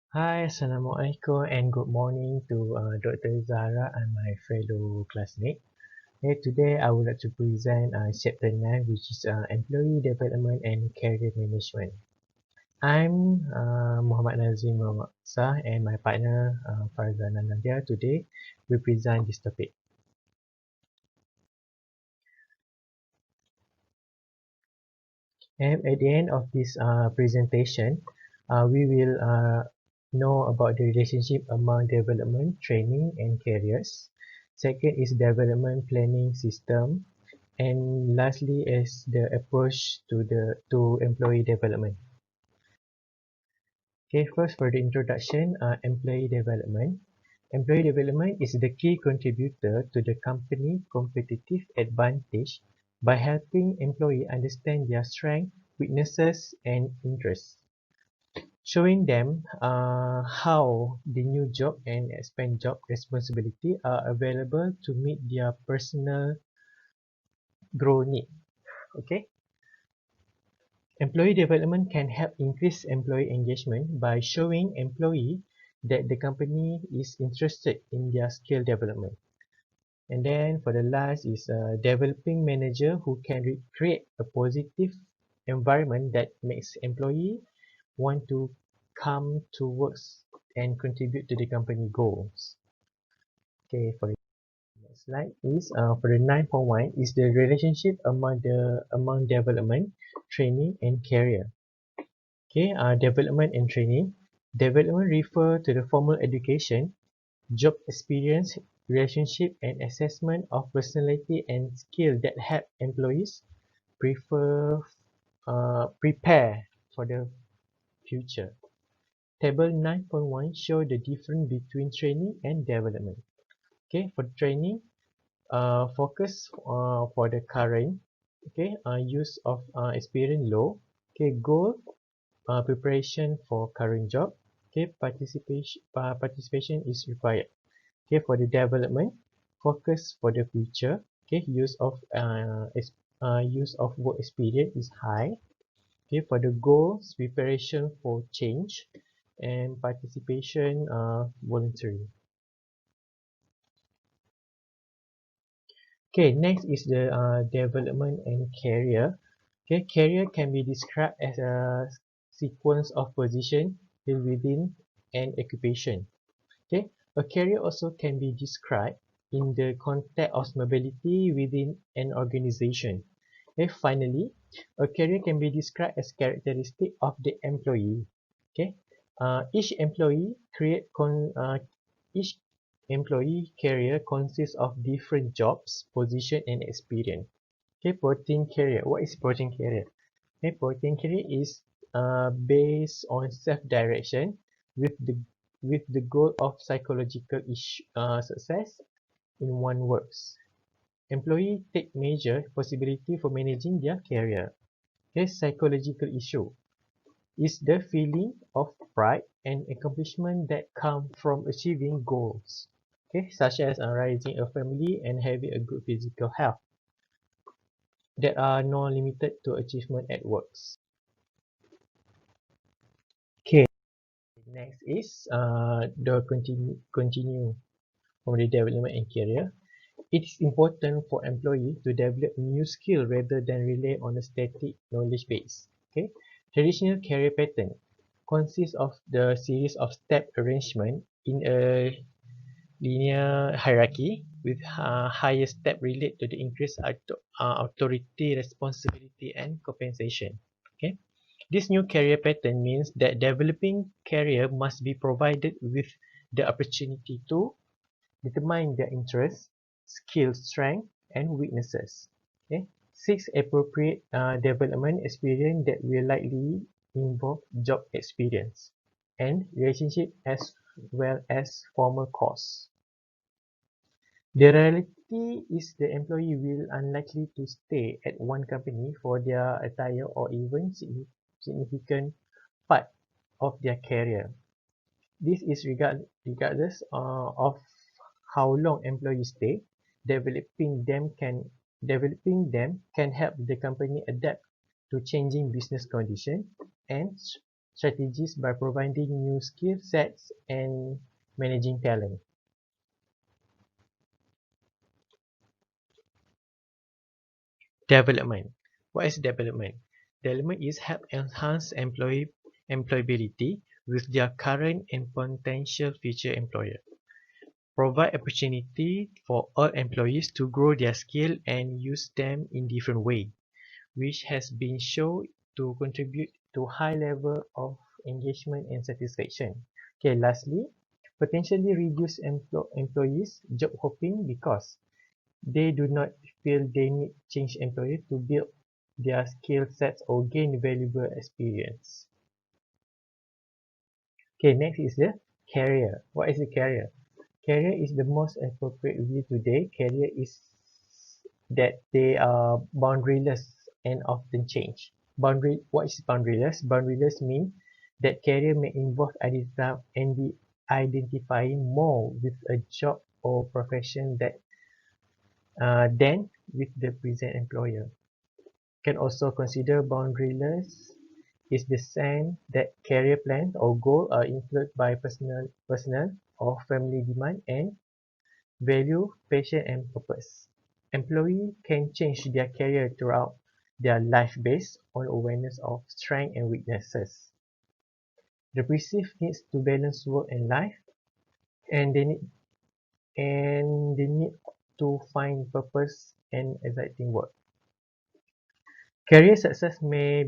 Hi, Assalamualaikum and good morning to Dr. Zara and my fellow classmates. Today I would like to present chapter 9, which is Employee Development and Career Management. I'm Muhammad Nazrin and my partner Farzana Nadya today will present this topic. And at the end of this presentation, we will know about the relationship among development, training, and careers. Second is development planning system, and lastly is the approach to employee development. Okay, first for the introduction, employee development. Employee development is the key contributor to the company competitive advantage by helping employee understand their strengths, weaknesses, and interests, showing them how the new job and expand job responsibility are available to meet their personal growth need. Okay, employee development can help increase employee engagement by showing employee that the company is interested in their skill development. And then for the last is developing manager who can create a positive environment that makes employee want to come to work and contribute to the company goals. Okay, for the next slide is for the 9.1 is the relationship among development, training, and career. Okay, development and training. Development refer to the formal education, job experience, relationship, and assessment of personality and skill that help employees prepare for the future. Table 9.1 show the difference between training and development. Okay, for training, focus for the current, okay, use of experience low. Okay, goal, preparation for current job. Okay, participation is required. Okay, for the development, focus for the future. Okay, use of work experience is high. Okay, for the goals, preparation for change, and participation voluntary. Okay, next is the development and career. Okay, career can be described as a sequence of position within an occupation. Okay, a career also can be described in the context of mobility within an organization. Okay, finally, a career can be described as characteristic of the employee. Okay, each employee each employee career consists of different jobs, position, and experience. Okay, protein career. What is protein career? Okay, protein career is based on self-direction with the goal of psychological success in one works. Employee take major possibility for managing their career. Okay, psychological issue is the feeling of pride and accomplishment that come from achieving goals. Okay, such as raising a family and having a good physical health that are not limited to achievement at works. Okay, next is the continue from the development and career. It is important for employee to develop new skill rather than rely on a static knowledge base. Okay, traditional career pattern consists of the series of step arrangement in a linear hierarchy with higher step relate to the increased authority, responsibility, and compensation. Okay, this new career pattern means that developing career must be provided with the opportunity to determine their interests, skills, strength, and weaknesses. Okay, six appropriate development experience that will likely involve job experience and relationship as well as formal course. The reality is the employee will unlikely to stay at one company for their entire or even significant part of their career. This is regardless of how long employees stay. Developing them can help the company adapt to changing business conditions and strategies by providing new skill sets and managing talent. Development. What is development? Development is help enhance employability with their current and potential future employer. Provide opportunity for all employees to grow their skill and use them in different ways, which has been shown to contribute to high level of engagement and satisfaction. Okay, lastly, potentially reduce employees job hopping because they do not feel they need change employer to build their skill sets or gain valuable experience. Okay, next is the career. What is the career? Career is the most appropriate view today. Career is that they are boundaryless and often change. What is boundaryless? Boundaryless mean that career may involve identifying more with a job or profession than with the present employer. Can also consider boundaryless is the sense that career plans or goals are influenced by personal or family demand and value, passion and purpose. Employees can change their career throughout their life based on awareness of strengths and weaknesses. The perceived needs to balance work and life, and they need to find purpose and exciting work. Career success may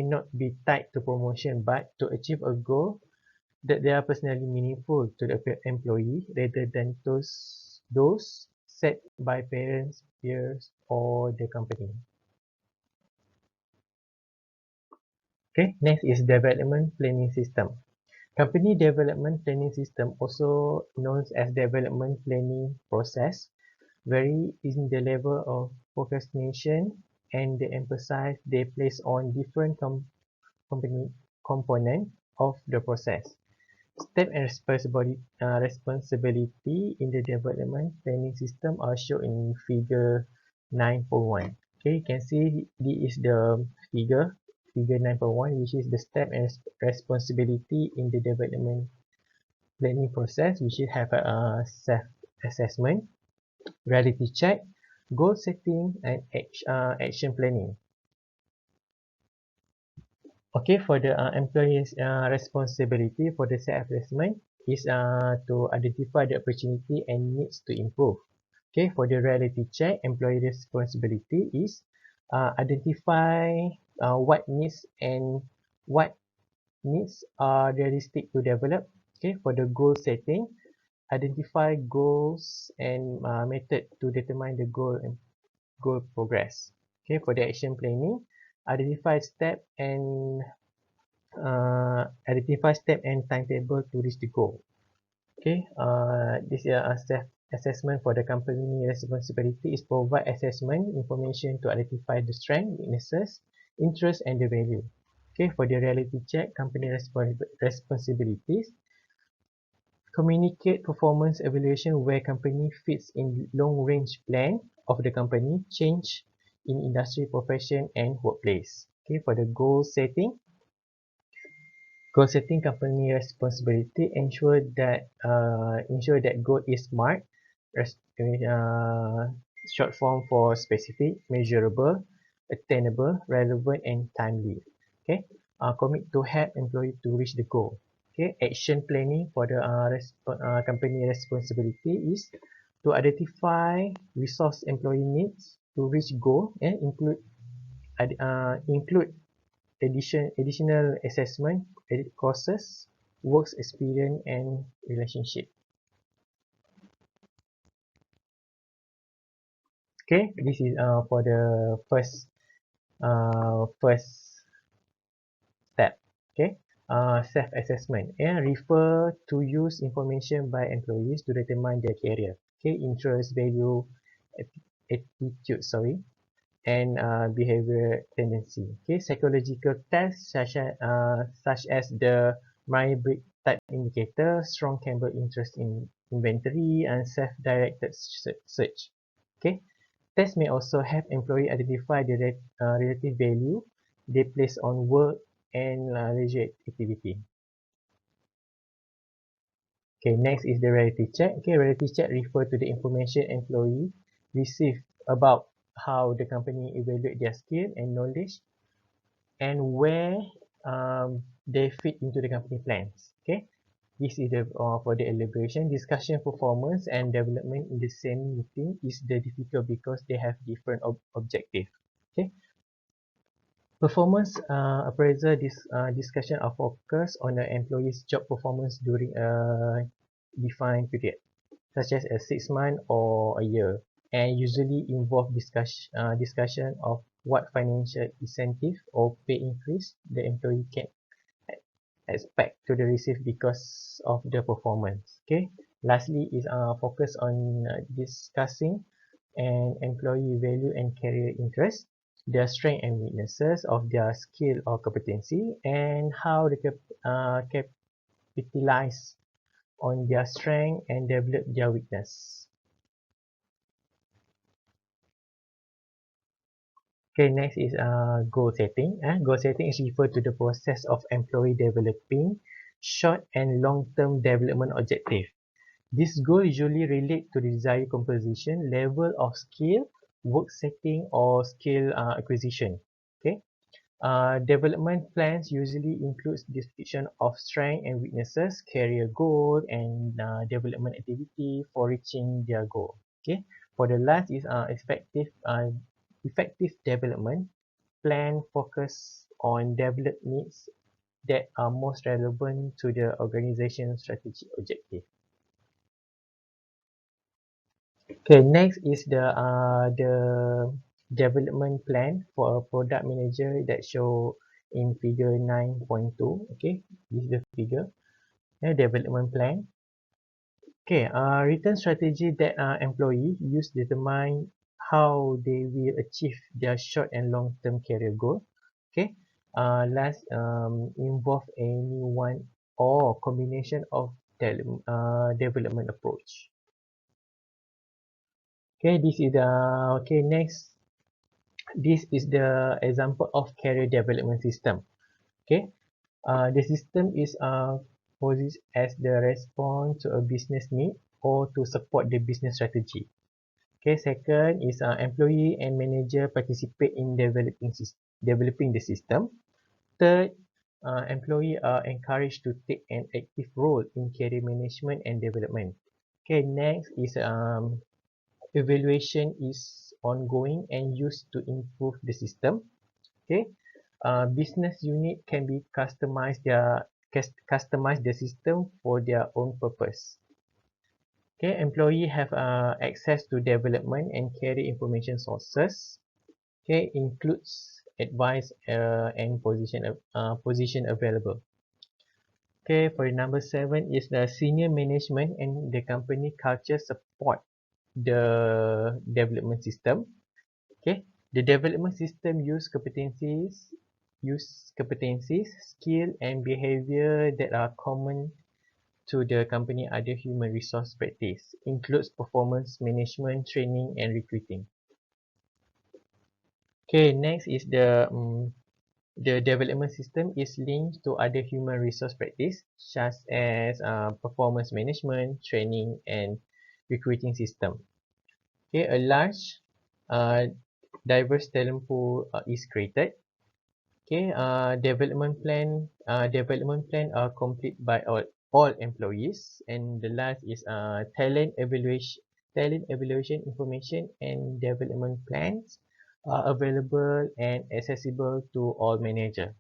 not be tied to promotion, but to achieve a goal that they are personally meaningful to the employee rather than those set by parents, peers, or the company. Okay, next is development planning system. Company development planning system, also known as development planning process, vary in the level of procrastination and the emphasis they place on different company component of the process. Step and responsibility in the development planning system are shown in figure 9.1. Okay, you can see this is the figure 9.1, which is the step and responsibility in the development planning process, which should have a self-assessment, reality check, goal setting, and action planning. Okay, for the employee's responsibility for the self-assessment is to identify the opportunity and needs to improve. Okay, for the reality check, employee responsibility is identify what needs and what needs are realistic to develop. Okay, for the goal setting, identify goals and method to determine the goal and goal progress. Okay, for the action planning, identify step and timetable to reach the goal. Okay, this self-assessment for the company responsibility is provide assessment information to identify the strength, weaknesses, interest, and the value. Okay, for the reality check, company responsibilities, communicate performance evaluation where company fits in long-range plan of the company, change in industry, profession, and workplace. Okay, for the goal setting, company responsibility ensure that goal is smart, short form for specific, measurable, attainable, relevant, and timely. Okay, commit to help employee to reach the goal. Okay, action planning for the company responsibility is to identify resource employee needs to reach goal and include additional assessment, edit courses, works experience, and relationship. Okay, this is for the first step. Okay, self-assessment and refer to use information by employees to determine their career. Okay, interest, value, attitude, and behavior tendency. Okay, psychological tests such as the Myers-Briggs type indicator, strong Campbell interest in inventory, and self-directed search. Okay, tests may also help employee identify the relative value they place on work and leisure activity. Okay, next is the reality check. Okay, reality check refer to the information employee receive about how the company evaluate their skill and knowledge and where they fit into the company plans. Okay, this is the for the elaboration. Discussion performance and development in the same meeting is the difficult because they have different objective. Okay, performance appraisal discussion are focused on the employee's job performance during a defined period, such as a 6 month or a year, and usually involve discussion of what financial incentive or pay increase the employee can expect to the receive because of the performance. Okay. Lastly is focus on discussing an employee value and career interest, their strength and weaknesses of their skill or competency, and how they capitalize on their strength and develop their weakness. Okay, next is goal setting. Goal setting is referred to the process of employee developing short and long-term development objective. This goal usually relate to the desired composition, level of skill, work setting, or skill acquisition. Okay. Development plans usually includes description of strength and weaknesses, career goal, and development activity for reaching their goal. Okay. For the last is effective development plan focus on develop needs that are most relevant to the organization's strategic objective. Okay, next is the development plan for a product manager that show in figure 9.2. Okay, this is the figure. Development plan. Okay, written strategy that employee use determine how they will achieve their short and long term career goal. Okay, last involve any one or combination of development approach. Okay, this is the okay next. This is the example of career development system. Okay, the system is posed as the response to a business need or to support the business strategy. Okay, second is employee and manager participate in developing the system. Third, employee are encouraged to take an active role in career management and development. Okay, next is evaluation is ongoing and used to improve the system. Okay, business unit can be customize the system for their own purpose. Okay, employee have access to development and career information sources. Okay, includes advice and position available. Okay, for number 7 is the senior management and the company culture support the development system. Okay, the development system use competencies, skill and behavior that are common to the company other human resource practice, includes performance management, training and recruiting. Okay, next is the development system is linked to other human resource practice such as performance management, training and recruiting system. Okay, a large uh, diverse talent pool is created. Okay, development plan are complete by all employees, and the last is talent evaluation information and development plans are available and accessible to all manager.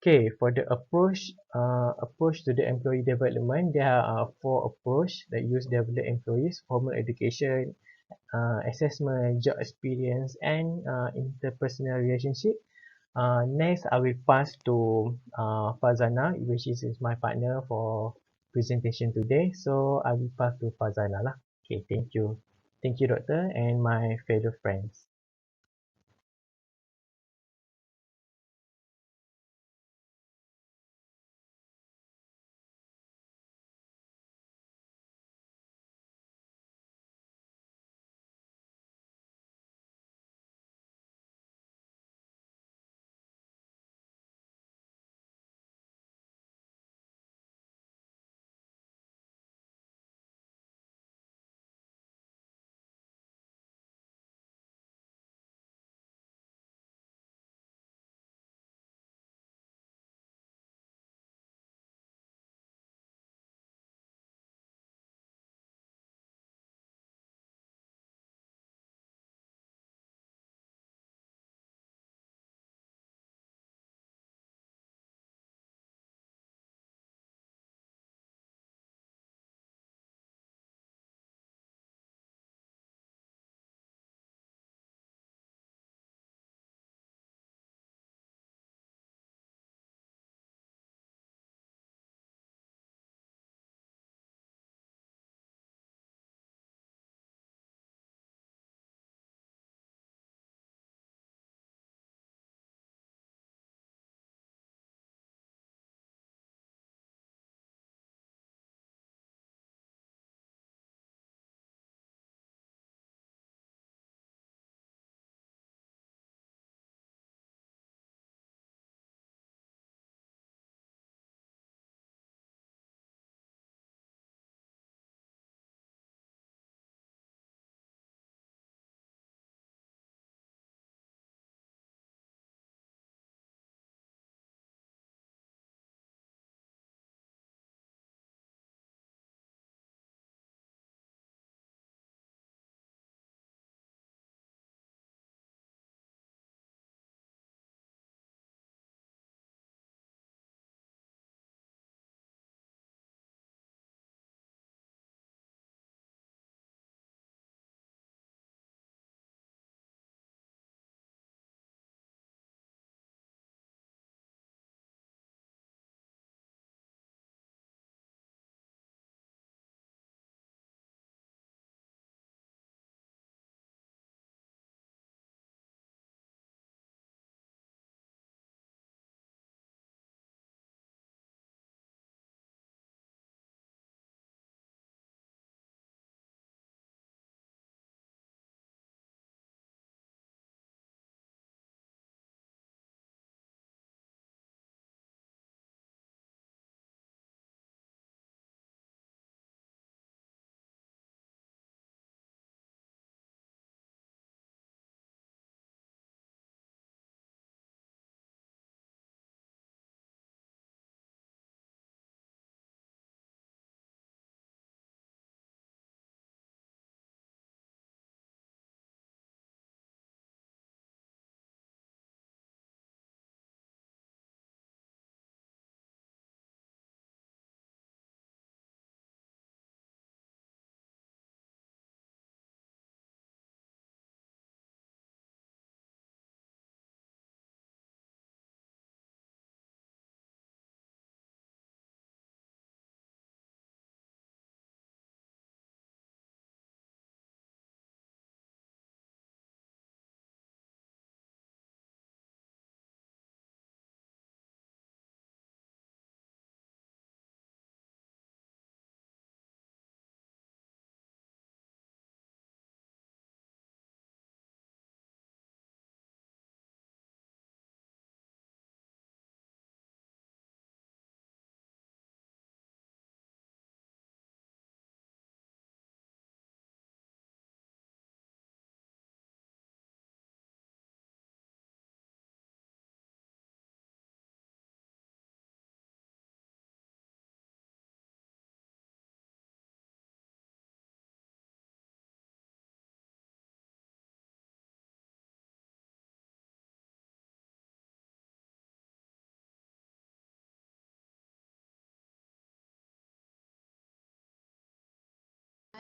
Okay, for the approach to the employee development, there are 4 approach that use develop employees: formal education, assessment, job experience, and interpersonal relationship. Next, I will pass to Farzana, which is my partner for presentation today. So I will pass to Farzana lah. Okay, thank you, doctor, and my fellow friends.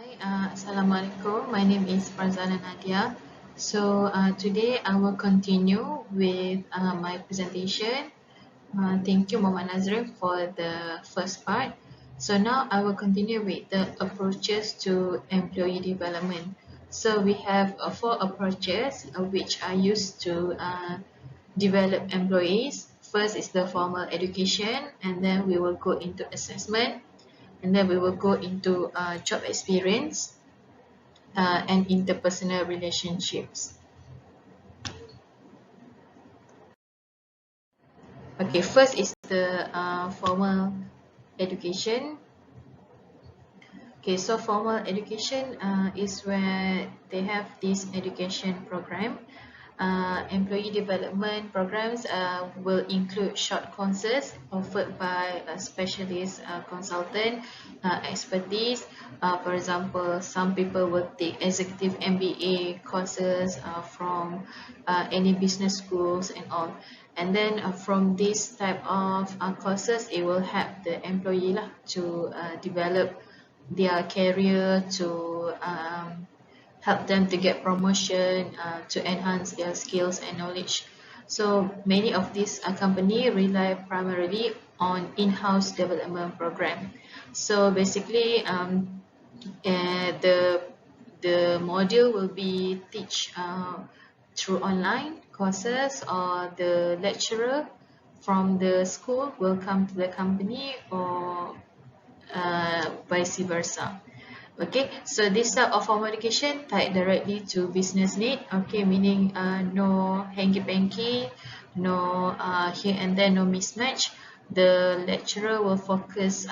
Hi, Assalamualaikum. My name is Farzana Nadya. So today I will continue with my presentation. Thank you, Mama Nazrin, for the first part. So now I will continue with the approaches to employee development. So we have four approaches which are used to develop employees. First is the formal education, and then we will go into assessment, and then we will go into job experience and interpersonal relationships. Okay, first is the formal education. Okay, so formal education is where they have this education program. Employee development programs will include short courses offered by a specialist consultant expertise. For example, some people will take executive MBA courses from any business schools and all. And then from this type of courses, it will help the employee lah, to develop their career, to help them to get promotion, to enhance their skills and knowledge. So many of these company rely primarily on in-house development program. So basically, the module will be teach through online courses, or the lecturer from the school will come to the company, or vice versa. Okay, so this type of formal education tied directly to business need. Okay, meaning no hanky-panky, no here and there, no mismatch. The lecturer will focus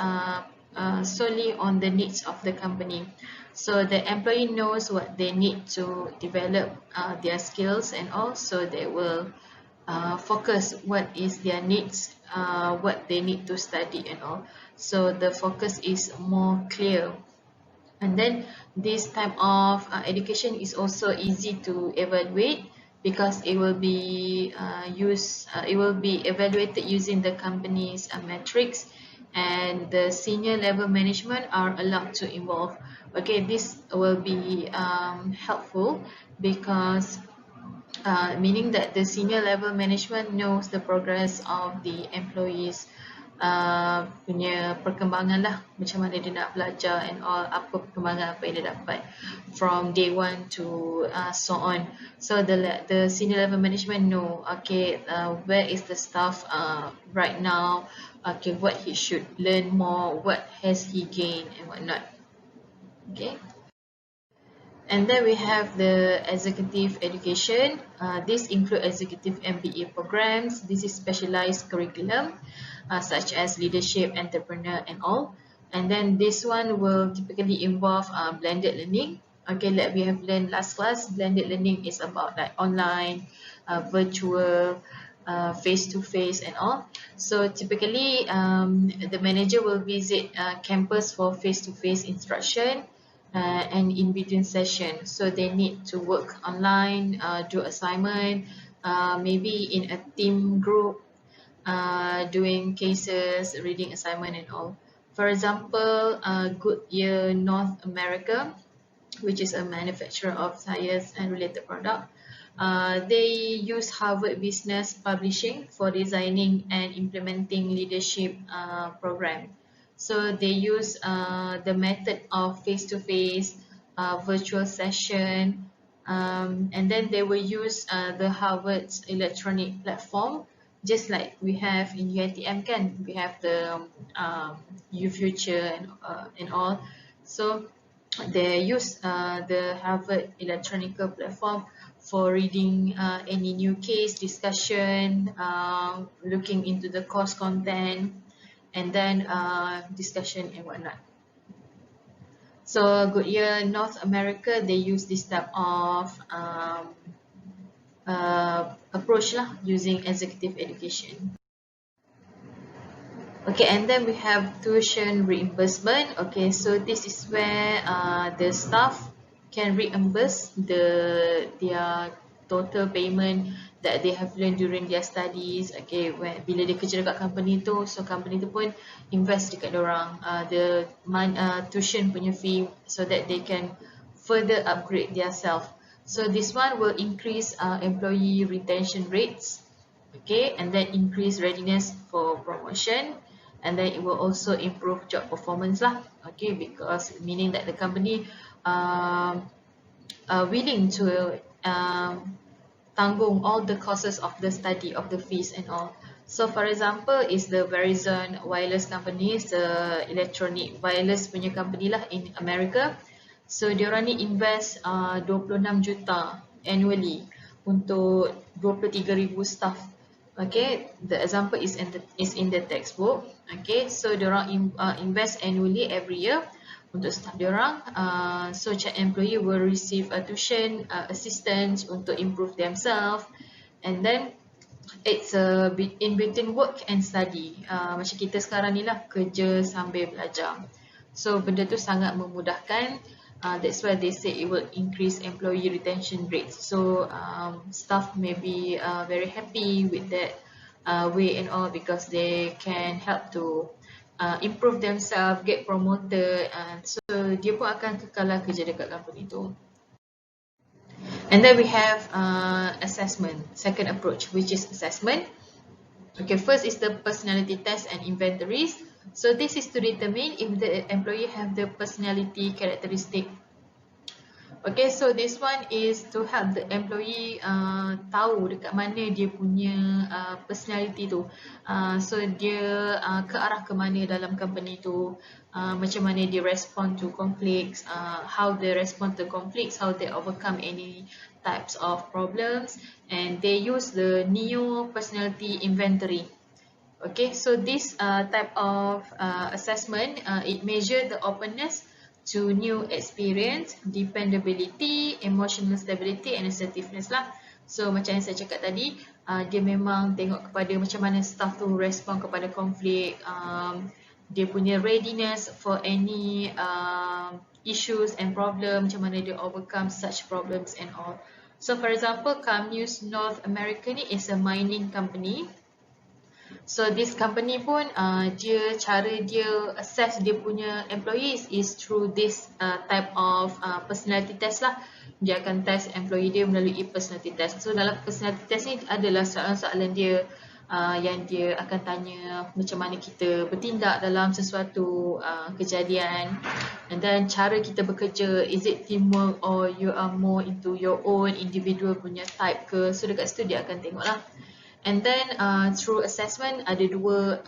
solely on the needs of the company. So the employee knows what they need to develop their skills, and also they will focus what is their needs, what they need to study and all. So the focus is more clear. And then this type of education is also easy to evaluate, because it will be it will be evaluated using the company's metrics, and the senior level management are allowed to involve. Okay, this will be helpful, because meaning that the senior level management knows the progress of the employees punya perkembangan lah, macam mana dia nak belajar and all, apa perkembangan apa yang dia dapat from day one to so on. So the senior level management know, okay, where is the staff right now, okay, what he should learn more, what has he gained and whatnot. Okay. And then we have the executive education. This include executive MBA programs. This is specialized curriculum such as leadership, entrepreneur and all. And then this one will typically involve blended learning. Okay, like we have learned last class, blended learning is about like online, virtual, face-to-face and all. So typically the manager will visit campus for face-to-face instruction and in between sessions. So they need to work online, do assignment, maybe in a team group, doing cases, reading assignment and all. For example, Goodyear North America, which is a manufacturer of tires and related product, they use Harvard Business Publishing for designing and implementing leadership program. So they use the method of face-to-face, virtual session, and then they will use the Harvard's electronic platform, just like we have in UiTM kan, we have the UFuture and all. So they use the Harvard electronic platform for reading any new case discussion, looking into the course content, and then discussion and whatnot. So Goodyear North America, they use this type of approach lah, using executive education. Okay, and then we have tuition reimbursement. Okay, so this is where the staff can reimburse their total payment that they have learned during their studies. Okay, bila dia kerja dekat company tu, so company tu pun invest dekat diorang tuition punya fee so that they can further upgrade their self. So this one will increase employee retention rates, okay, and then increase readiness for promotion, and then it will also improve job performance lah, okay, because meaning that the company are willing to tanggung all the costs of the study, of the fees and all. So for example is the Verizon wireless company, the electronic wireless punya company lah in America. So diorang ni invest 26 juta annually untuk 23,000 staff. Okay, the example is in the textbook. Okay, so diorang invest annually every year untuk staff diorang. So Chap employee will receive a tuition assistance untuk improve themselves, and then it's in between work and study. Macam kita sekarang ni lah, kerja sambil belajar. So benda tu sangat memudahkan. That's why they say it will increase employee retention rates. So staff may be very happy with that way and all, because they can help to improve themselves, get promoted, so dia pun akan kekal kerja dekat company tu. And then we have assessment, second approach, which is assessment. Okay, first is the personality test and inventories. So this is to determine if the employee have the personality characteristic. Okay, so this one is to help the employee tahu dekat mana dia punya personality tu. So dia ke arah ke mana dalam company tu, macam mana dia respond to conflicts, how they respond to conflicts, how they overcome any types of problems, and they use the Neo personality inventory. Okay, so this type of assessment, it measure the openness to new experience, dependability, emotional stability and assertiveness lah. So macam yang saya cakap tadi, dia memang tengok kepada macam mana staff tu respond kepada konflik, dia punya readiness for any issues and problem, macam mana dia overcome such problems and all. So for example, Camnews North America ni is a mining company. So this company pun cara dia assess dia punya employees is through this type of personality test lah. Dia akan test employee dia melalui personality test. So dalam personality test ni adalah soalan-soalan dia yang dia akan tanya macam mana kita bertindak dalam sesuatu kejadian, and then cara kita bekerja, is it teamwork or you are more into your own individual punya type ke. So dekat situ dia akan tengok lah. And then through assessment, ada dua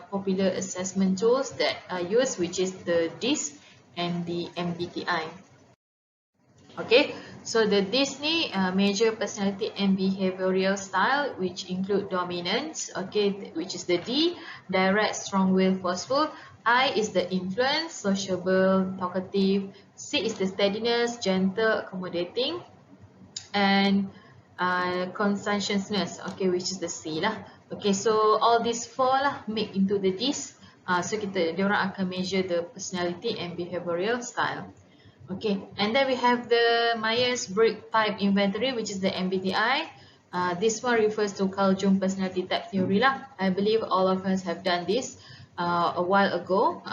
popular assessment tools that are used, which is the DISC and the MBTI. Okay, so the DISC ni measure personality and behavioral style, which include dominance, okay, which is the D, direct, strong-willed, forceful. I is the influence, sociable, talkative. C is the steadiness, gentle, accommodating, and conscientiousness, okay, which is the C lah. Okay, so all these four lah make into the DISC. So diorang akan measure the personality and behavioral style. Okay, and then we have the Myers-Briggs Type Inventory, which is the MBTI. This one refers to Carl Jung personality type theory lah. I believe all of us have done this a while ago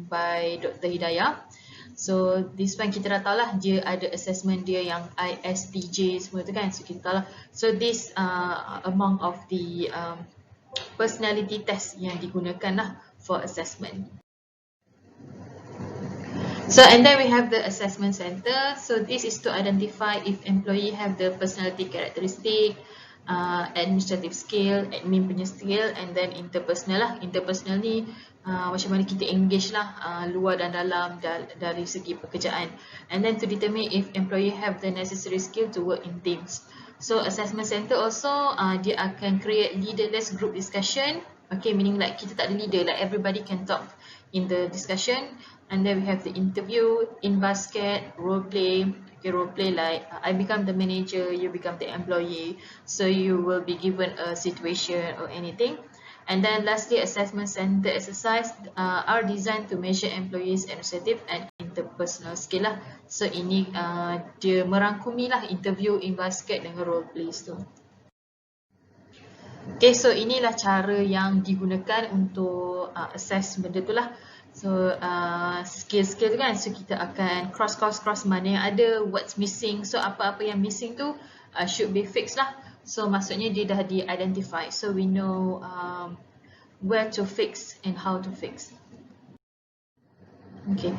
by Dr. Hidayah. So this one kita dah tahu lah, dia ada assessment dia yang ISTJ semua tu kan. So kita tahu lah. So this among of the personality test yang digunakan lah for assessment. So and then we have the assessment center. So this is to identify if employee have the personality characteristic, administrative skill, admin punya skill, and then interpersonal lah. Interpersonal ni macam mana kita engage lah luar dan dalam dari segi pekerjaan. And then to determine if employee have the necessary skill to work in teams. So assessment center also dia akan create leaderless group discussion. Okay, meaning like kita tak ada leader, like everybody can talk in the discussion. And then we have the interview, in basket, role play. Okay, role play like I become the manager, you become the employee. So you will be given a situation or anything. And then lastly, assessment center exercise are designed to measure employees' administrative and interpersonal skill lah. So ini dia merangkumi lah interview in basket dengan role plays tu. Okay, so inilah cara yang digunakan untuk assess benda tu lah. So skill-skill tu kan, so kita akan cross mana yang ada, what's missing. So apa-apa yang missing tu should be fixed lah. So maksudnya dia dah di-identify. So we know where to fix and how to fix. Okay,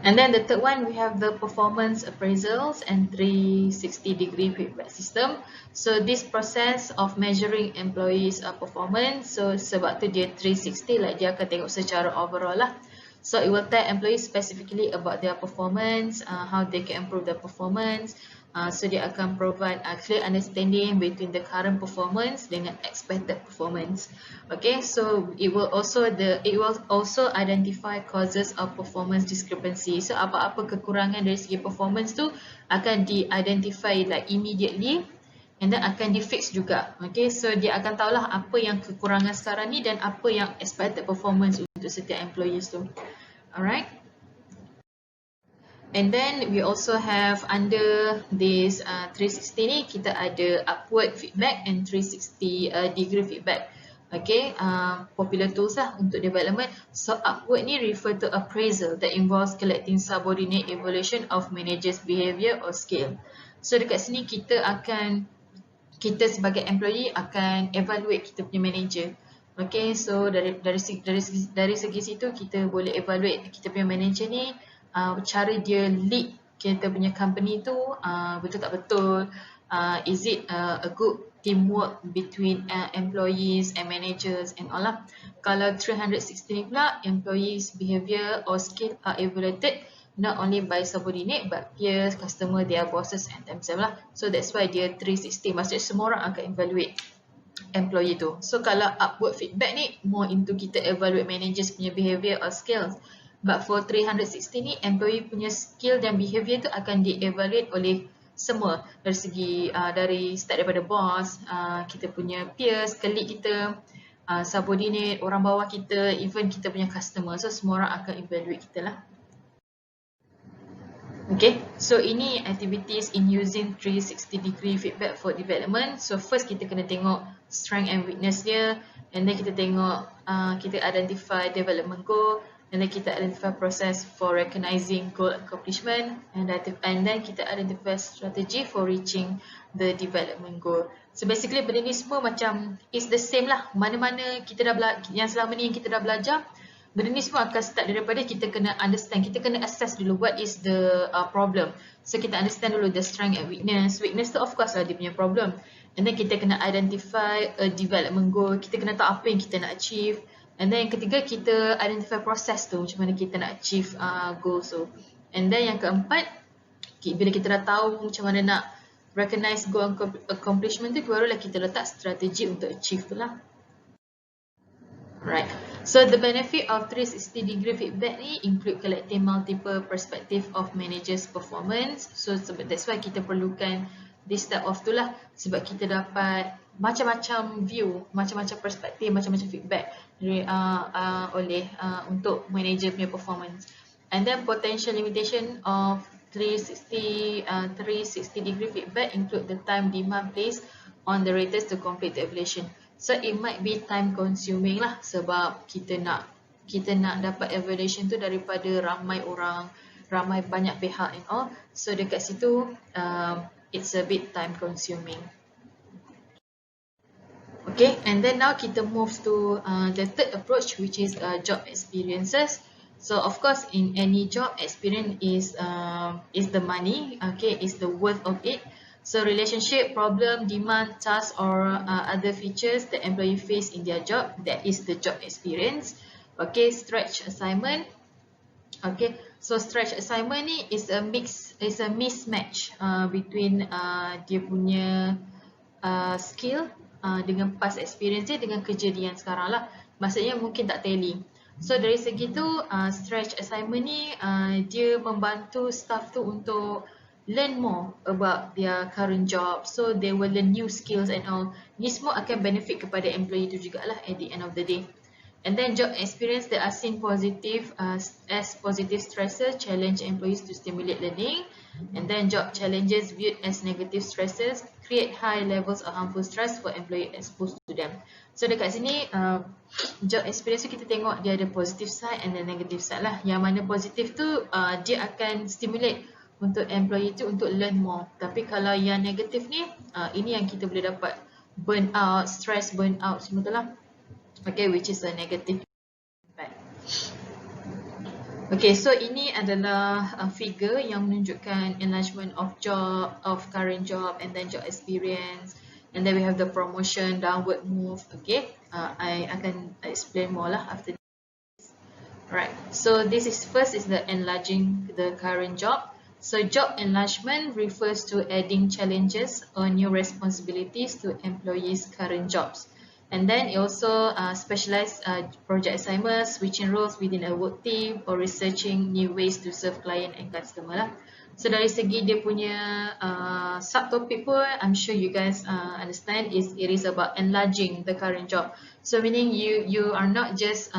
and then the third one, we have the performance appraisals and 360-degree feedback system. So this process of measuring employees' performance, so sebab tu dia 360, like dia akan tengok secara overall lah. So it will tell employees specifically about their performance, how they can improve their performance. So dia akan provide clear understanding between the current performance dengan expected performance. Okay, so it will also identify causes of performance discrepancy. So apa-apa kekurangan dari segi performance tu akan di-identify like immediately and then akan di-fix juga. Okay, so dia akan tahulah apa yang kekurangan sekarang ni dan apa yang expected performance untuk setiap employees tu. Alright. And then we also have under this 360 ni, kita ada upward feedback and 360 degree feedback. Okay, popular tools lah untuk development. So upward ni refer to appraisal that involves collecting subordinate evaluation of managers' behaviour or skill. So dekat sini kita sebagai employee akan evaluate kita punya manager. Okay, so dari segi situ kita boleh evaluate kita punya manager ni, cara dia lead kita punya company tu betul tak betul, is it a good teamwork between employees and managers and all lah. Kalau 360 ni pula, employees behaviour or skill are evaluated not only by subordinate but peers, customer, their bosses and themselves lah. So that's why dia 360, maksudnya semua orang akan evaluate employee tu. So kalau upward feedback ni more into kita evaluate managers punya behaviour or skills. But for 360 ni, employee punya skill dan behaviour tu akan di-evaluate oleh semua dari segi start daripada boss, kita punya peers, colleague kita, subordinate, orang bawah kita, even kita punya customer. So semua orang akan evaluate kita lah. Okay, so ini activities in using 360-degree feedback for development. So first kita kena tengok strength and weakness dia, and then kita tengok kita identify development goal, and then kita identify process for recognizing goal accomplishment, and then kita identify strategy for reaching the development goal. So basically benda ni semua macam it's the same lah. Mana-mana kita dah yang selama ni yang kita dah belajar, benda ni semua akan start daripada kita kena understand, kita kena assess dulu what is the problem. So kita understand dulu the strength and weakness. Weakness tu of course lah dia punya problem. And then kita kena identify a development goal, kita kena tahu apa yang kita nak achieve. And then yang ketiga, kita identify proses tu, macam mana kita nak achieve goals tu. And then yang keempat, bila kita dah tahu macam mana nak recognize goal accomplishment tu, barulah kita letak strategi untuk achieve tu lah. Right. So the benefit of 360-degree feedback ni include collecting multiple perspective of managers' performance. So that's why kita perlukan this type of tu lah, sebab kita dapat macam-macam view, macam-macam perspektif, macam-macam feedback dari, untuk manager punya performance. And then potential limitation of 360-degree feedback include the time demand placed on the raters to complete the evaluation. So it might be time consuming lah, sebab kita nak dapat evaluation tu daripada ramai orang, ramai banyak pihak and all. So dekat situ it's a bit time consuming. Okay, and then now kita move to the third approach, which is job experiences. So of course in any job, experience is the money, okay, is the worth of it. So relationship, problem, demand, task or other features that employee face in their job, that is the job experience. Okay, stretch assignment. Okay, so stretch assignment ni is a mismatch between dia punya skill dengan past experience dia dengan kejadian sekarang lah. Maksudnya mungkin tak tally. So dari segi tu stretch assignment ni dia membantu staff tu untuk learn more about their current job. So they will learn new skills and all. Ni semua akan benefit kepada employee tu jugalah at the end of the day. And then job experience that are seen positive as positive stressors challenge employees to stimulate learning. And then job challenges viewed as negative stresses create high levels of harmful stress for employee exposed to them. So dekat sini job experience tu kita tengok dia ada positive side and the negative side lah. Yang mana positif tu dia akan stimulate untuk employee tu untuk learn more. Tapi kalau yang negatif ni ini yang kita boleh dapat burn out, stress burn out semua tu lah. Okay, which is a negative impact. Okay, so ini adalah figure yang menunjukkan enlargement of job, of current job, and then job experience, and then we have the promotion, downward move. Okay, I akan explain more lah after this. Alright, so this is first is the enlarging the current job. So job enlargement refers to adding challenges or new responsibilities to employees' current jobs. And then it also specialized project assignments, switching roles within a work team, or researching new ways to serve client and customer lah. So dari segi dia punya subtopic pun, I'm sure you guys understand it is about enlarging the current job. So meaning you are not just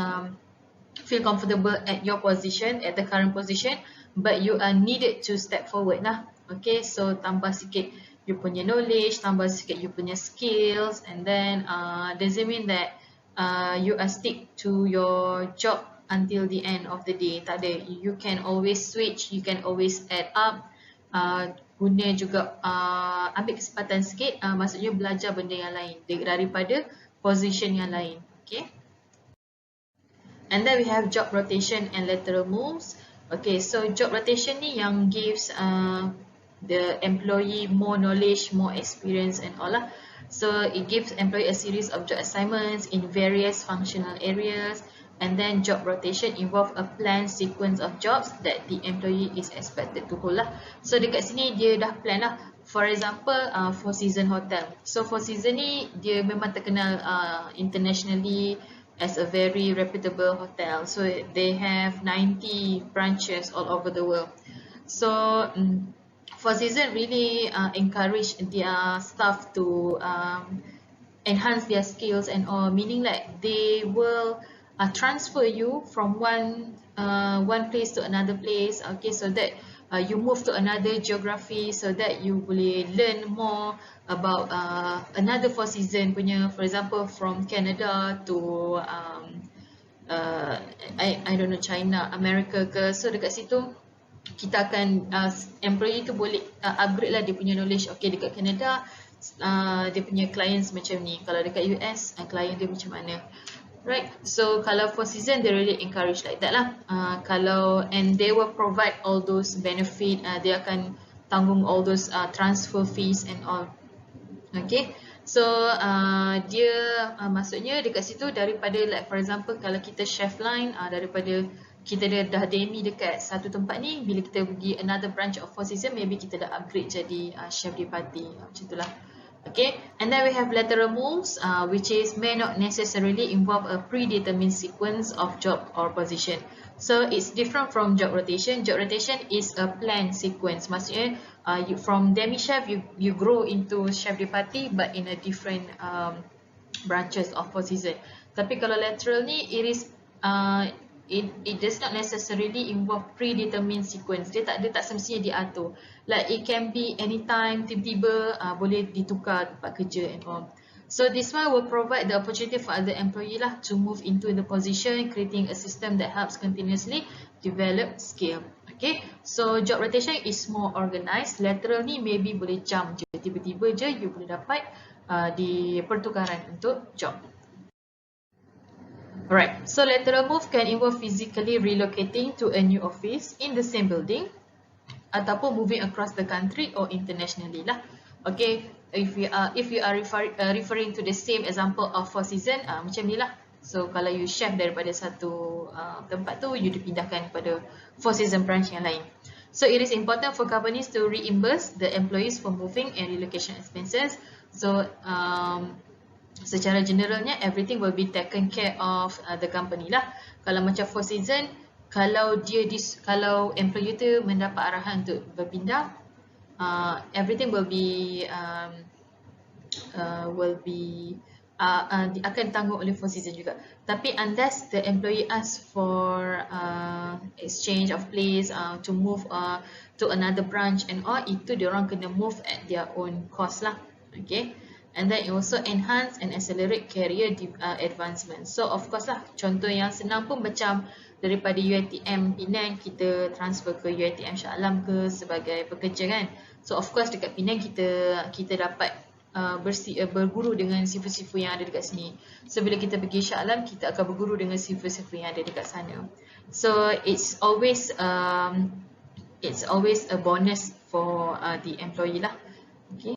feel comfortable at your position, at the current position, but you are needed to step forward lah. Okay, so tambah sikit you punya knowledge, tambah sikit you punya skills, and then doesn't mean that you are stick to your job until the end of the day. Tak ada, you can always switch, you can always add up, guna juga ambil kesempatan sikit, maksudnya belajar benda yang lain daripada position yang lain. Okay, and then we have job rotation and lateral moves. Okay, so job rotation ni yang gives the employee more knowledge, more experience and all lah. So it gives employee a series of job assignments in various functional areas, and then job rotation involve a planned sequence of jobs that the employee is expected to hold lah. So dekat sini dia dah plan lah. For example, Four Seasons Hotel. So Four Seasons ni dia memang terkenal internationally as a very reputable hotel. So they have 90 branches all over the world. So Four Seasons really encourage their staff to enhance their skills and all, meaning like they will transfer you from one place to another place. Okay, so that you move to another geography, so that you boleh learn more about another Four Seasons punya, for example from Canada to I don't know, China, America ke. So dekat situ kita akan employee tu boleh upgrade lah dia punya knowledge. Okay, dekat Canada dia punya clients macam ni, kalau dekat US client dia macam mana, right? So kalau Four Seasons they really encourage like that lah. Kalau and they will provide all those benefit, dia akan tanggung all those transfer fees and all. Okay, so dia maksudnya dekat situ daripada like for example kalau kita chef line, daripada kita dah demi dekat satu tempat ni, bila kita pergi another branch of Four Seasons, maybe kita dah upgrade jadi chef de partie, macam itulah. Okay, and then we have lateral moves, which is may not necessarily involve a predetermined sequence of job or position. So it's different from job rotation. Job rotation is a planned sequence. Maksudnya from demi chef you grow into chef de partie, but in a different branches of Four Seasons. Tapi kalau lateral ni, it does not necessarily involve predetermined sequence. Dia tak semestinya diatur. Like it can be anytime, tiba-tiba boleh ditukar tempat kerja and all. So this one will provide the opportunity for other employee lah to move into the position, creating a system that helps continuously develop skill. Okay, so job rotation is more organized. Lateral ni maybe boleh jump je, tiba-tiba je you boleh dapat di pertukaran untuk job. Alright, so lateral move can involve physically relocating to a new office in the same building ataupun moving across the country or internationally lah. Okay, if you are referring to the same example of Four Seasons, macam ni lah. So kalau you shift daripada satu tempat tu, you dipindahkan kepada Four Seasons branch yang lain. So it is important for companies to reimburse the employees for moving and relocation expenses. So secara generalnya everything will be taken care of the company lah. Kalau macam Four Seasons, kalau employee tu mendapat arahan untuk berpindah, everything will be akan tanggung oleh Four Seasons juga. Tapi unless the employee ask for exchange of place, to move to another branch and all, itu diorang kena move at their own cost lah. Okay. And then it also enhance and accelerate career advancement. So of course lah, contoh yang senang pun macam daripada UiTM Penang kita transfer ke UiTM Shah Alam ke sebagai pekerja kan. So of course dekat Penang kita dapat berguru dengan sifar-sifar yang ada dekat sini. So bila kita pergi Shah Alam, kita akan berguru dengan sifar-sifar yang ada dekat sana. So it's always a bonus for the employee lah. Okay.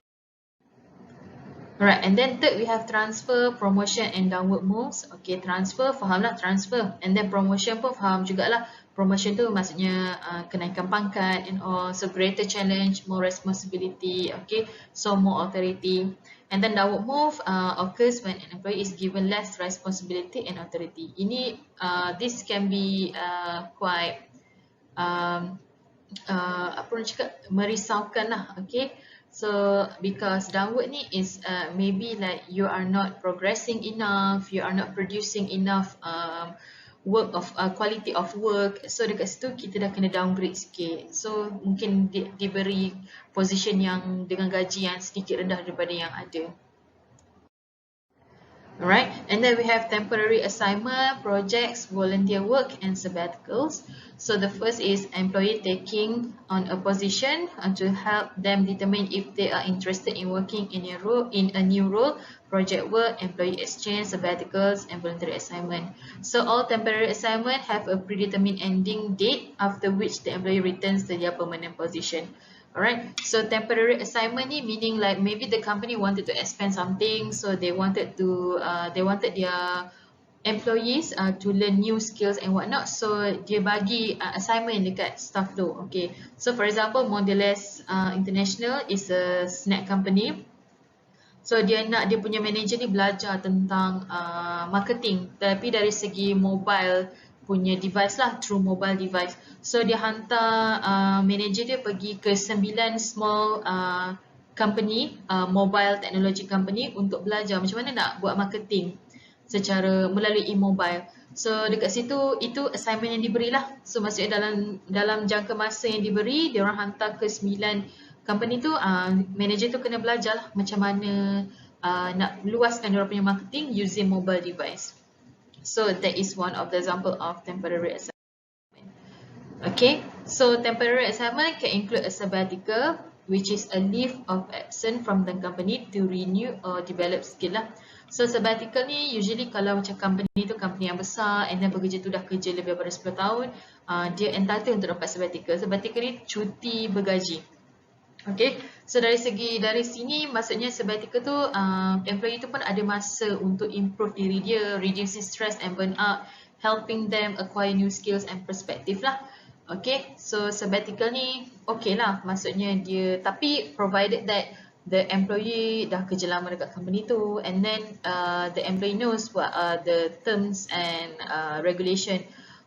Alright, and then third we have transfer, promotion and downward moves. Okay, transfer, faham lah transfer. And then promotion pun faham jugalah. Promotion tu maksudnya kenaikan pangkat and all. So greater challenge, more responsibility, okay. So more authority. And then downward move occurs when an employee is given less responsibility and authority. Ini, this can be quite, apa orang cakap, merisaukan lah, okay. So because downward ni is maybe like you are not progressing enough, you are not producing enough work of quality of work. So dekat situ kita dah kena downgrade sikit. So mungkin diberi position yang dengan gaji yang sedikit rendah daripada yang ada. Alright, and then we have temporary assignment, projects, volunteer work, and sabbaticals. So the first is employee taking on a position to help them determine if they are interested in working in a new role, project work, employee exchange, sabbaticals, and voluntary assignment. So all temporary assignment have a predetermined ending date after which the employee returns to their permanent position. Alright, so temporary assignment ni meaning like maybe the company wanted to expand something, so they wanted their employees to learn new skills and whatnot. So dia bagi assignment dekat staff tu. Okay, so for example, Mondelez International is a snack company. So dia punya manager ni belajar tentang marketing, tapi dari segi mobile punya device lah, through mobile device. So dia hantar manager dia pergi ke 9 small company, mobile technology company untuk belajar macam mana nak buat marketing secara melalui e-mobile. So dekat situ itu assignment yang diberi lah. So maksudnya dalam jangka masa yang diberi, dia orang hantar ke 9 company tu, manager tu kena belajar lah macam mana nak luaskan dia orang punya marketing using mobile device. So that is one of the example of temporary assignment. Okay, so temporary assignment can include a sabbatical, which is a leave of absence from the company to renew or develop skill lah. So sabbatical ni usually kalau macam company tu company yang besar and then pekerja tu dah kerja lebih daripada 10 tahun, dia entitled untuk dapat sabbatical. Sabbatical ni cuti bergaji. Okay, so dari sini maksudnya sabbatical tu employee tu pun ada masa untuk improve diri dia, reducing stress and burnout, helping them acquire new skills and perspective lah. Okay, so sabbatical ni okay lah maksudnya dia, tapi provided that the employee dah kerja lama dekat company tu and then the employee knows what are the terms and regulation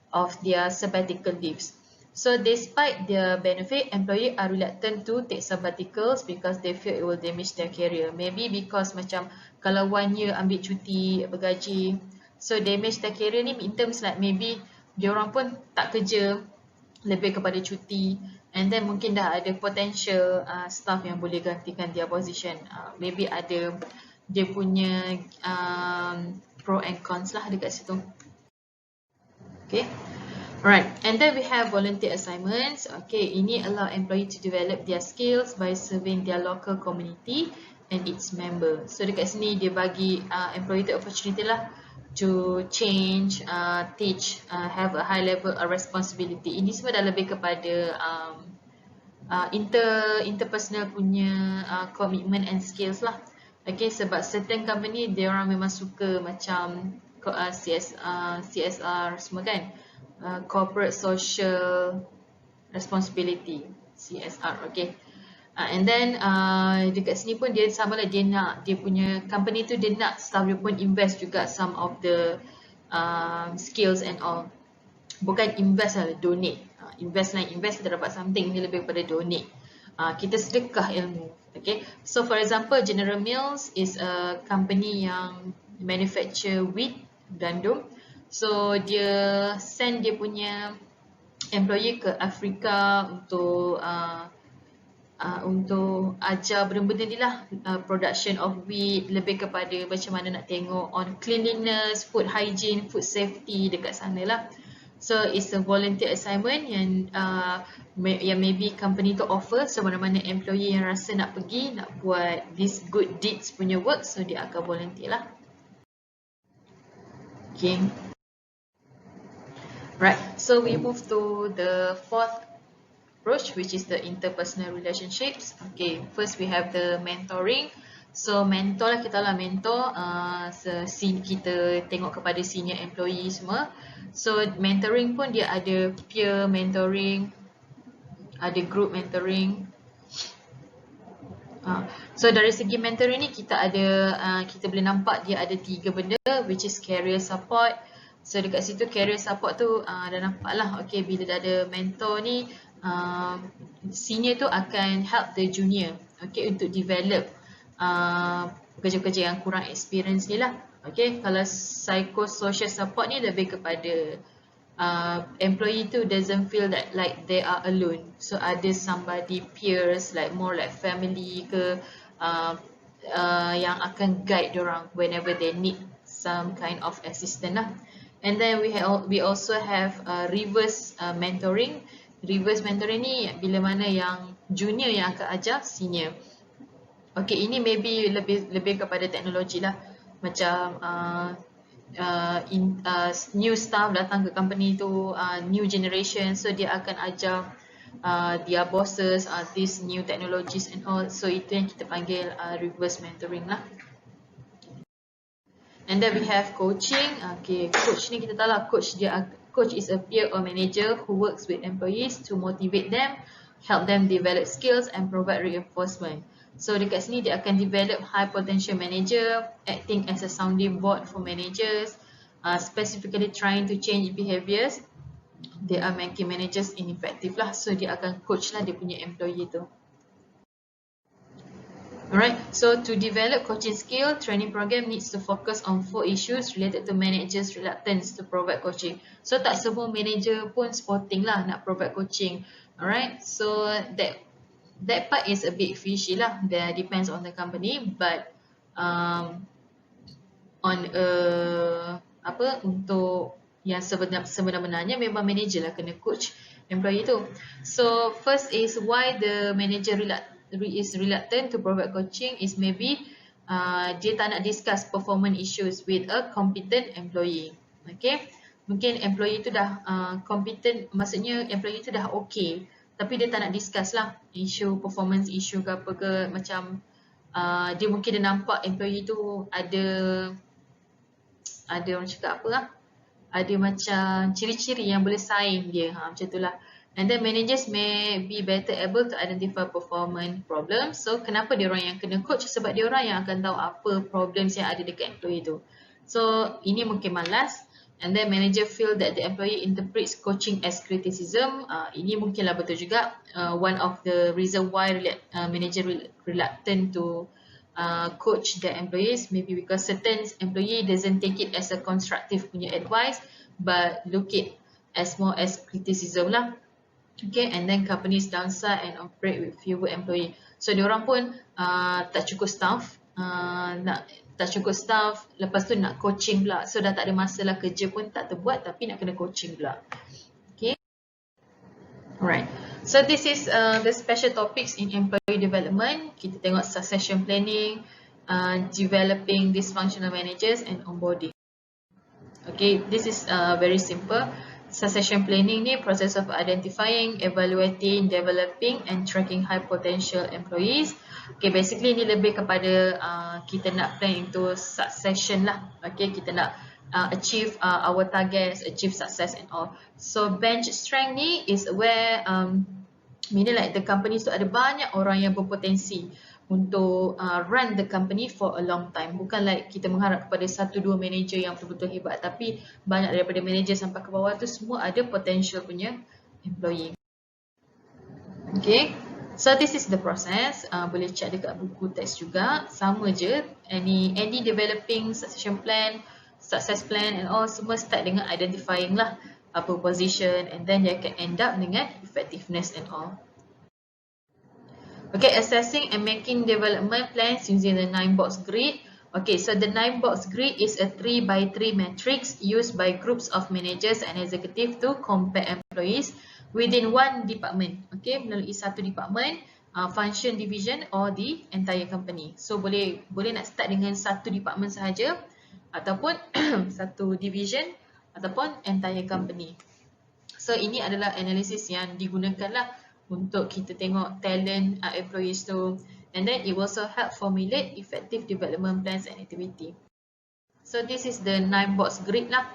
of their sabbatical leaves. So despite their benefit, employee are reluctant to take sabbaticals because they feel it will damage their career. Maybe because macam kalau 1 year ambil cuti bergaji, so damage their career ni in terms like maybe diorang pun tak kerja, lebih kepada cuti, and then mungkin dah ada potential staff yang boleh gantikan their position. Maybe ada dia punya pro and cons lah dekat situ. Okay. Alright, and then we have volunteer assignments. Okay, ini allow employee to develop their skills by serving their local community and its member. So dekat sini dia bagi employee the opportunity lah to change, teach, have a high level of responsibility. Ini semua dah lebih kepada interpersonal punya commitment and skills lah. Okay, sebab certain company dia orang memang suka macam CSR semua kan. Corporate Social Responsibility, CSR, okay. And then dekat sini pun dia sama lah, dia nak dia punya company tu dia nak staff dia pun invest juga some of the skills and all. Bukan invest lah, donate. Invest kita dapat something, ni lebih kepada donate. Kita sedekah ilmu. Okay, so for example, General Mills is a company yang manufacture wheat, gandum. So dia send dia punya employee ke Afrika untuk ajar benda-benda ni lah, production of wheat, lebih kepada macam mana nak tengok on cleanliness, food hygiene, food safety dekat sana lah. So it's a volunteer assignment yang maybe company tu offer, so mana-mana employee yang rasa nak pergi nak buat this good deeds punya work, so dia akan volunteer lah. Okay. Right, so we move to the fourth approach, which is the interpersonal relationships. Okay, first we have the mentoring. So mentor lah, kita lah mentor, kita tengok kepada senior employee semua. So mentoring pun dia ada peer mentoring, ada group mentoring. So dari segi mentoring ni kita boleh nampak dia ada 3 benda, which is career support. So dekat situ career support tu dah nampak lah, okay, bila dah ada mentor ni, senior tu akan help the junior, okay, untuk develop pekerja-pekerja yang kurang experience ni lah. Okay, kalau psychosocial support ni lebih kepada employee tu doesn't feel that like they are alone. So ada somebody peers, like more like family ke, yang akan guide diorang whenever they need some kind of assistance lah. And then we also have reverse mentoring. Reverse mentoring ni bila mana yang junior yang akan ajar senior. Okay, ini maybe lebih kepada teknologi lah. Macam new staff datang ke company tu, new generation, so dia akan ajar their bosses these new technologies and all. So itu yang kita panggil reverse mentoring lah. And then we have coaching. Okay, coach ni kita tahu lah, coach is a peer or manager who works with employees to motivate them, help them develop skills and provide reinforcement. So dekat sini dia akan develop high potential manager, acting as a sounding board for managers, specifically trying to change behaviours. They are making managers ineffective lah. So dia akan coach lah dia punya employee tu. Alright, so to develop coaching skill, training program needs to focus on 4 issues related to managers' reluctance to provide coaching. So tak semua manager pun sporting lah nak provide coaching. Alright, so that part is a bit fishy lah. That depends on the company, but untuk yang sebenarnya memang manager lah kena coach employee tu. So first is why the manager is reluctant to provide coaching is maybe dia tak nak discuss performance issues with a competent employee. Okay, mungkin employee tu dah competent, maksudnya employee tu dah okay, tapi dia tak nak discuss lah isu performance issue ke apa ke. Macam dia mungkin dia nampak employee tu ada orang cakap apa lah, ada macam ciri-ciri yang boleh saing dia, macam tu lah. And then managers may be better able to identify performance problems. So kenapa dia orang yang kena coach? Sebab dia orang yang akan tahu apa problems yang ada dekat employee tu. So ini mungkin malas. And then manager feel that the employee interprets coaching as criticism. Ini mungkinlah betul juga. One of the reason why manager reluctant to coach their employees, maybe because certain employee doesn't take it as a constructive punya advice, but look it as more as criticism lah. Okay, and then companies downsize and operate with fewer employee. So diorang pun tak cukup staff, lepas tu nak coaching pula. So dah tak ada masa lah, kerja pun tak terbuat tapi nak kena coaching pula. Okay, alright. So this is the special topics in employee development. Kita tengok succession planning, developing dysfunctional managers and onboarding. Okay, this is very simple. Succession planning ni process of identifying, evaluating, developing and tracking high potential employees. Okay, basically ni lebih kepada kita nak plan into succession lah. Okay, kita nak achieve our targets, achieve success and all. So bench strength ni is where meaning like the companies tu ada banyak orang yang berpotensi untuk run the company for a long time. Bukan like kita mengharap kepada 1-2 manager yang betul-betul hebat, tapi banyak daripada manager sampai ke bawah tu semua ada potential punya employee. Okay, So this is the process. Boleh check dekat buku teks juga. Sama je. Any developing succession plan, success plan and all semua start dengan identifying lah apa position, and then dia akan end up dengan effectiveness and all. Okay, assessing and making development plans using the 9-box grid. Okay, so the 9-box grid is a 3x3 matrix used by groups of managers and executives to compare employees within one department. Okay, melalui satu department, function division or the entire company. So boleh nak start dengan satu department sahaja ataupun satu division ataupun entire company. So ini adalah analisis yang digunakan lah untuk kita tengok talent employees tu, and then it will also help formulate effective development plans and activity. So this is the 9-box grid lah.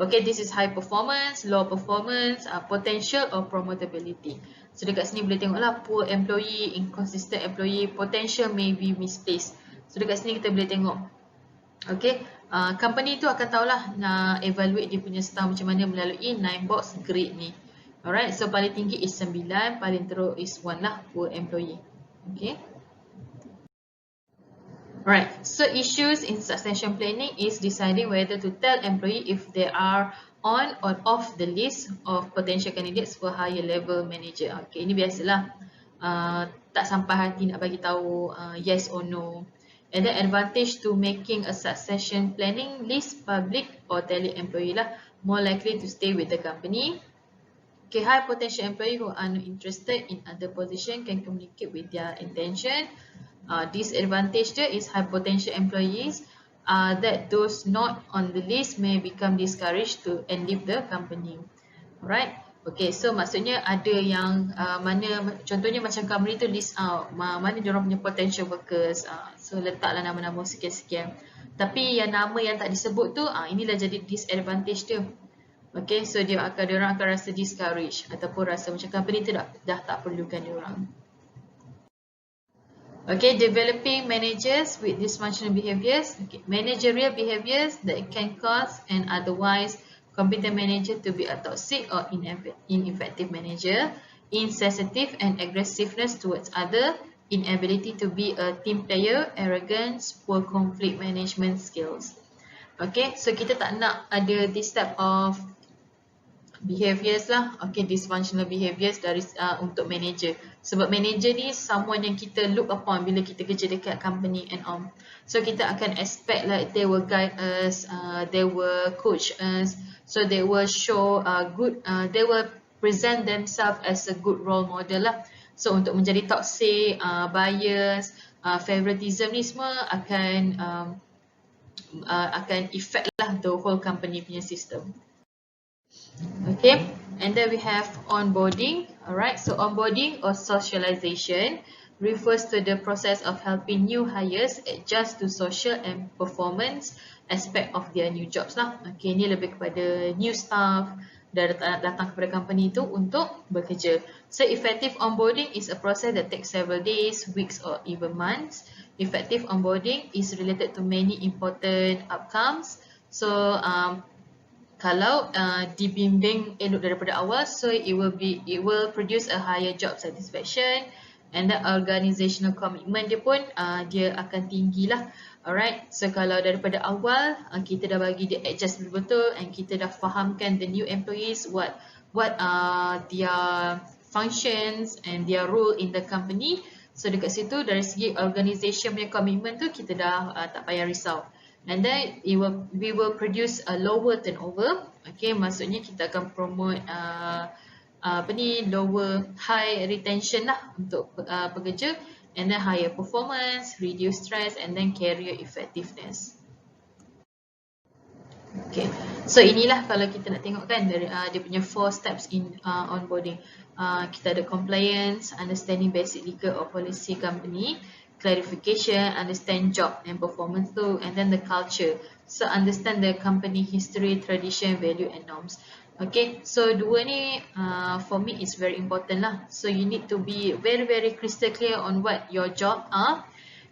Okay, this is high performance, low performance, potential or promotability. So dekat sini boleh tengok lah poor employee, inconsistent employee, potential may be misplaced. So dekat sini kita boleh tengok. Okay, company tu akan tahulah nak evaluate dia punya staff macam mana melalui 9-box grid ni. Alright, so paling tinggi is 9, paling teruk is 1 lah, poor employee. Okay. Alright, so issues in succession planning is deciding whether to tell employee if they are on or off the list of potential candidates for higher level manager. Okay, ini biasalah. Tak sampai hati nak bagi tahu yes or no. And the advantage to making a succession planning list public or telling employee lah, more likely to stay with the company. Okay, high potential employee who are not interested in other position can communicate with their intention. Disadvantage there is high potential employees that those not on the list may become discouraged to and leave the company. Alright, okay, so maksudnya ada yang mana contohnya macam company tu list out mana diorang punya potential workers, so letaklah nama-nama sekian-sekian. Tapi yang nama yang tak disebut tu, inilah jadi disadvantage dia. Okay, so diorang akan rasa discouraged ataupun rasa macam company tu dah tak perlukan diorang. Okay, developing managers with dysfunctional behaviors. Okay, managerial behaviors that can cause an otherwise competent manager to be a toxic or ineffective manager, insensitive and aggressiveness towards other, inability to be a team player, arrogance, poor conflict management skills. Okay, so kita tak nak ada this type of behaviors lah. Okay, dysfunctional behaviors dari untuk manager. Sebab manager ni someone yang kita look upon bila kita kerja dekat company and all. So kita akan expect like they will guide us, they will coach us, so they will show they will present themselves as a good role model lah. So untuk menjadi toxic, bias, favoritism ni semua akan affect lah the whole company punya system. Okay, and then we have onboarding. Alright, so onboarding or socialization refers to the process of helping new hires adjust to social and performance aspect of their new jobs lah. Okay, ini lebih kepada new staff datang kepada company itu untuk bekerja. So effective onboarding is a process that takes several days, weeks or even months. Effective onboarding is related to many important outcomes. So kalau dibimbing elok daripada awal, so it will produce a higher job satisfaction, and the organizational commitment dia pun dia akan tinggi lah. Alright, so kalau daripada awal kita dah bagi dia adjust betul-betul, and kita dah fahamkan the new employees what are their functions and their role in the company, so dekat situ dari segi organisation punya commitment tu kita dah tak payah risau. And then we will produce a lower turnover. Okay, maksudnya kita akan promote high retention lah untuk pekerja, and then higher performance, reduce stress, and then career effectiveness. Okay, so inilah kalau kita nak tengok kan dari dia punya 4 steps in onboarding. Kita ada compliance, understanding basic legal or policy company, clarification, understand job and performance tu, and then the culture. So understand the company history, tradition, value and norms. Okay, so dua ni for me is very important lah. So you need to be very crystal clear on what your job are,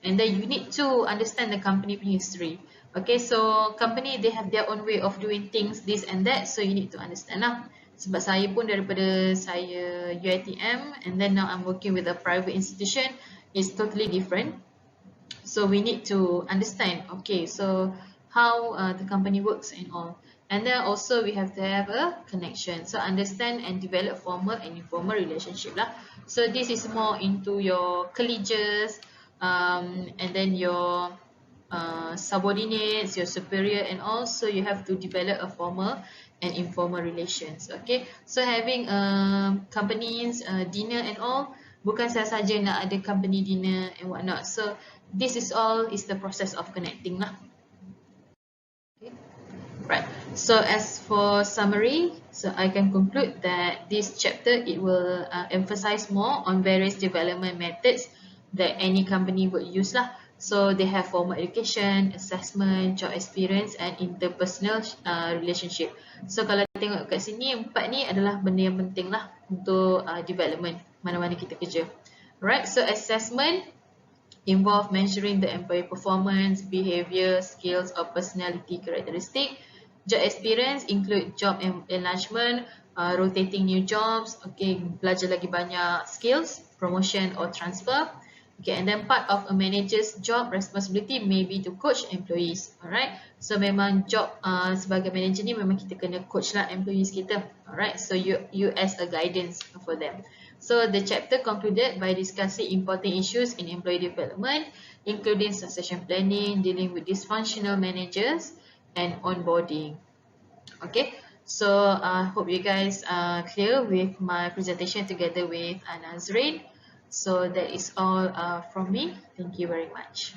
and then you need to understand the company history. Okay, so company they have their own way of doing things, this and that, so you need to understand lah. Sebab saya pun daripada saya UiTM and then now I'm working with a private institution, it's totally different. So we need to understand, okay, so how the company works and all. And then also we have to have a connection. So understand and develop formal and informal relationship lah. So this is more into your colleagues, and then your subordinates, your superior, and also you have to develop a formal and informal relations. Okay, so having companies dinner and all, bukan saja nak ada company dinner and whatnot. So this is all is the process of connecting lah. Okay. Right. So as for summary, so I can conclude that this chapter it will emphasize more on various development methods that any company would use lah. So they have formal education, assessment, job experience, and interpersonal relationship. So kalau tengok kat sini, 4 ni adalah benda yang penting lah untuk development mana-mana kita kerja. Right. So assessment involve measuring the employee performance, behavior, skills, or personality characteristic. Job experience include job enlargement, rotating new jobs, okay, belajar lagi banyak skills, promotion or transfer. Okay, and then part of a manager's job responsibility may be to coach employees. Alright, so memang job sebagai manager ni memang kita kena coach lah employees kita. Alright, so you as a guidance for them. So the chapter concluded by discussing important issues in employee development, including succession planning, dealing with dysfunctional managers, and onboarding. Okay, so I hope you guys are clear with my presentation together with Nazrin. So that is all from me. Thank you very much.